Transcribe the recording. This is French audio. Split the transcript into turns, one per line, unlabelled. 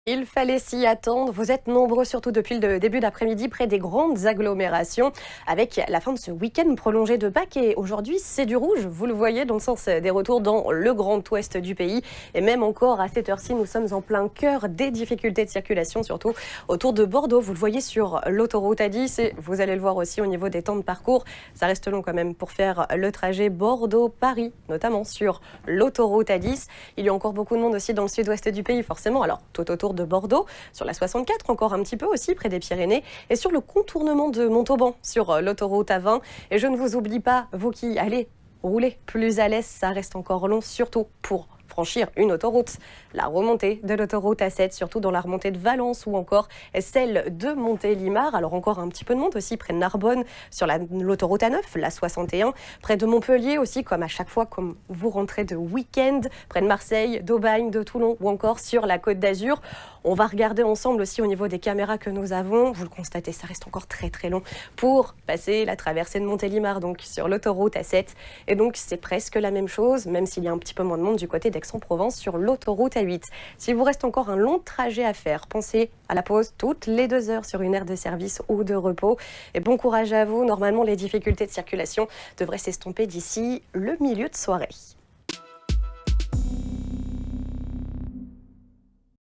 Il fallait s'y attendre. Vous êtes nombreux, surtout depuis le début d'après-midi, près des grandes agglomérations, avec la fin de ce week-end prolongé de Pâques. Et aujourd'hui, c'est du rouge. Vous le voyez dans le sens des retours dans le grand ouest du pays. Et même encore à cette heure-ci, nous sommes en plein cœur des difficultés de circulation, surtout autour de Bordeaux. Vous le voyez sur l'autoroute A10 et vous allez le voir aussi au niveau des temps de parcours. Ça reste long quand même pour faire le trajet Bordeaux-Paris, notamment sur l'autoroute A10. Il y a encore beaucoup de monde aussi dans le sud-ouest du pays, forcément. Alors, tout autour de Bordeaux, sur la 64 encore un petit peu aussi près des Pyrénées et sur le contournement de Montauban sur l'autoroute A20. Et je ne vous oublie pas, vous qui allez rouler plus à l'aise, ça reste encore long, surtout pour franchir une autoroute. La remontée de l'autoroute A7, surtout dans la remontée de Valence ou encore celle de Montélimar. Alors encore un petit peu de monde aussi près de Narbonne sur l'autoroute A9, la 61, près de Montpellier aussi, comme à chaque fois, comme vous rentrez de week-end, près de Marseille, d'Aubagne, de Toulon ou encore sur la Côte d'Azur. On va regarder ensemble aussi au niveau des caméras que nous avons. Vous le constatez, ça reste encore très très long pour passer la traversée de Montélimar, donc sur l'autoroute A7. Et donc c'est presque la même chose, même s'il y a un petit peu moins de monde du côté d'Aix-en-Provence sur l'autoroute A8. S'il vous reste encore un long trajet à faire, pensez à la pause toutes les 2 heures sur une aire de service ou de repos. Et bon courage à vous. Normalement, les difficultés de circulation devraient s'estomper d'ici le milieu de soirée.